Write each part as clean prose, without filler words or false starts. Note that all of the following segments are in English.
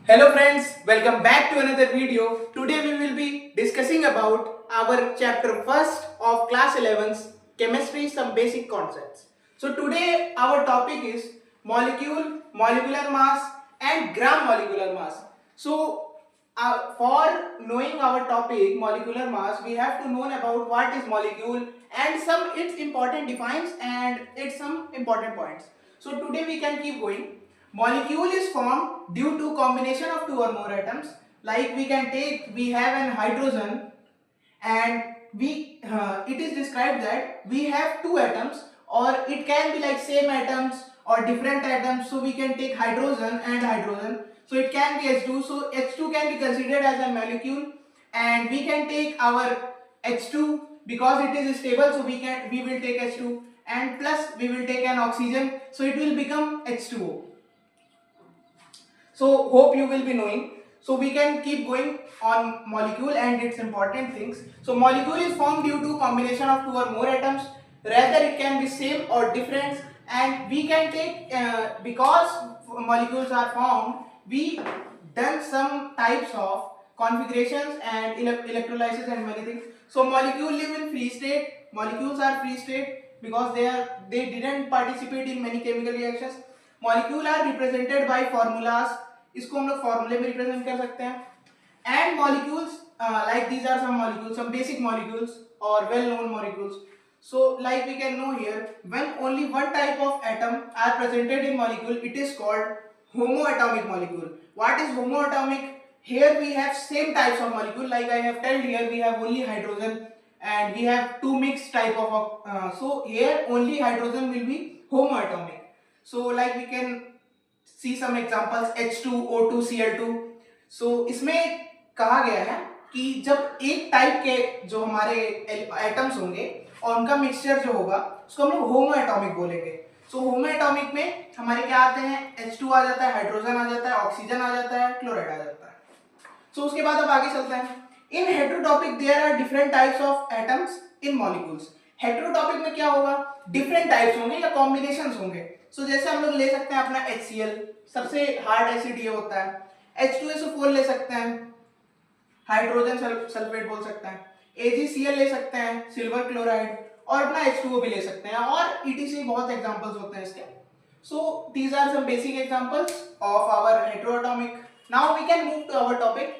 Hello friends, welcome back to another video. Today we will be discussing about our chapter first of class 11's chemistry, some basic concepts. So today our topic is molecule, molecular mass and gram molecular mass. So for knowing our topic molecular mass, we have to know about what is molecule and some its important defines and its some important points. So today we can keep going. Molecule is formed due to combination of two or more atoms. Like we have an hydrogen and it is described that we have two atoms, or it can be like same atoms or different atoms. So we can take hydrogen and hydrogen. So it can be H2. So H2 can be considered as a molecule, and we can take our H2 because it is stable. So we will take H2 and plus we will take an oxygen. So it will become H2O. So hope you will be knowing. So we can keep going on molecule and its important things. So molecule is formed due to combination of two or more atoms. Rather it can be same or different, and we can take because molecules are formed, we done some types of configurations and electrolysis and many things. So molecule live in free state. Molecules are free state because they didn't participate in many chemical reactions. Molecule are represented by formulas, इसको हम लोग फॉर्मूले में represent कर सकते हैं. And molecules like these are some molecules, some basic molecules or well known molecules. So like we can know here, when only one type of atom are presented in molecule, it is called homoatomic molecule. What is homoatomic? Here we have same types of molecule, like I have told here we have only hydrogen and we have two mixed type of so here only hydrogen will be homoatomic. So like we can see some examples H2O2 Cl2. So इसमें कहा गया है कि जब एक type के जो हमारे एटम्स होंगे और उनका मिक्सचर जो होगा उसको हम लोग होमोएटॉमिक बोलेंगे. सो होमोएटॉमिक में हमारे क्या आते हैं, H2 आ जाता है, हाइड्रोजन आ जाता है, ऑक्सीजन आ जाता है, क्लोराइड आ जाता है. सो उसके बाद अब आगे चलते हैं. In heterotopic there are different types of atoms in molecules. Heterotopic में क्या होगा, डिफरेंट टाइप्स होंगे या कॉम्बिनेशंस होंगे. सो जैसे हम लोग ले सकते हैं अपना HCl, सबसे हार्ड एसिड ये होता है. H2SO4 ले सकते हैं, हाइड्रोजन सल्फेट बोल सकते हैं. AgCl ले सकते हैं, सिल्वर क्लोराइड, और अपना H2O भी ले सकते हैं, और ETC बहुत एग्जांपल्स होते हैं इसके. So these are some basic examples of our heteroatomic. Now we can move to our topic,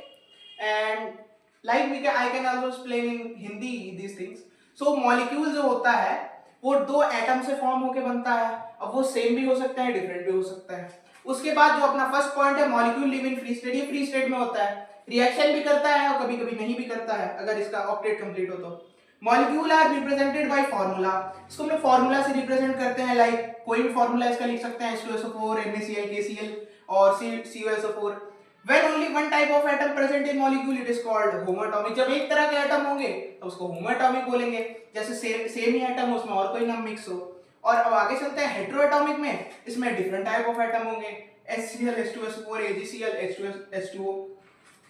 and like I can also explain in Hindi these things. So molecule जो होता है वो दो एटम से फॉर्म होके बनता है. अब वो सेम भी हो सकता है, डिफरेंट भी हो सकता है. उसके बाद जो अपना फर्स्ट पॉइंट है, molecule live in free state. ये फ्री स्टेट में होता है, रिएक्शन भी करता है और कभी कभी नहीं भी करता है अगर इसका ऑक्टेट कंप्लीट हो तो. Molecule are represented by formula. इसको हम लोग फार्मूला से रिप्रेजेंट करते हैं. लाइक कोई भी फार्मूला इसका लिख सकते हैं, H2SO4, NaCl, KCl और CuSO4. When only one type of atom present in molecule, it is called homoatomic. जब एक तरह के एटम होंगे तो उसको होमोएटॉमिक बोलेंगे. जैसे सेम ही एटम हो, उसमें और कोई ना मिक्स हो. और अब आगे चलते हैं हेटेरोएटॉमिक में. इसमें डिफरेंट टाइप ऑफ एटम होंगे, HCl, H2SO4, AgCl, H2H2O.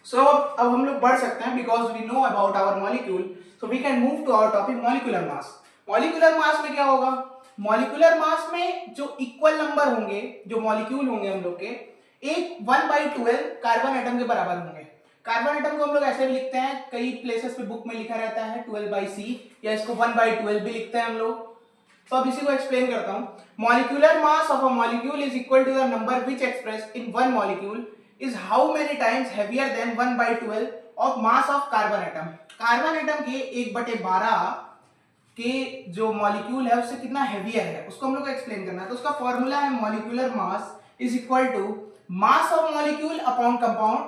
So अब हम लोग बढ़ सकते हैं because we know about our molecule. So we can move to our topic molecular mass. Molecular mass में क्या होगा, मॉलिक्यूलर मास में जो इक्वल नंबर होंगे, जो मॉलिक्यूल होंगे हम लोग के, एक 1/12 कार्बन एटम के बराबर होंगे. कार्बन एटम को हम लोग ऐसे भी लिखते हैं, कई प्लेसेस पे बुक में लिखा रहता है 12/C, या इसको 1/12 भी लिखते हैं हम लोग. तो अब इसी को एक्सप्लेन करता हूं. Molecular mass of a molecule is equal to the number which expressed in one molecule is how many times heavier than 1/12 of mass of carbon atom. Carbon atom के 1/12 के जो मॉलिक्यूल है उससे कितना हेवियर है उसको हम लोग को एक्सप्लेन करना है. तो उसका फॉर्मूला है molecular mass is equal to mass of molecule upon compound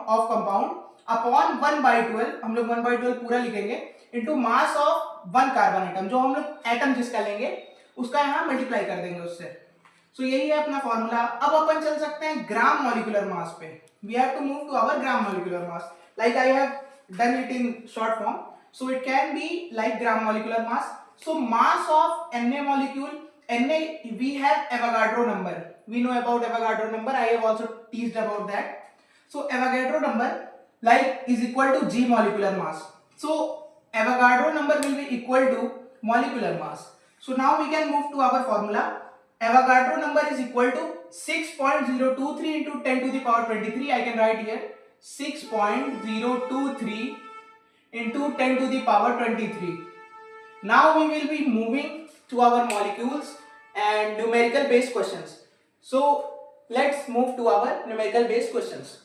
upon 1/12, हम लोग 1/12 पूरा लिखेंगे, into mass of one carbon atom. जो हम लोग एटम जिसका लेंगे उसका यहाँ मल्टीप्लाई कर देंगे उससे. सो यही है अपना फॉर्मूला. अब अपन चल सकते हैं ग्राम मॉलिक्यूलर मास पे. We have to move to our gram molecular mass. Like I have done it in short form, so it can be like gram molecular mass. So mass of Na molecule, Na, we have Avogadro number. We know about Avogadro number. I have also teased about that. So Avogadro number like is equal to G molecular mass. So Avogadro number will be equal to molecular mass. So now we can move to our formula. Avogadro number is equal to 6.023 into 10 to the power 23, I can write here 6.023 into 10 to the power 23. Now we will be moving to our molecules and numerical based questions. So let's move to our numerical based questions.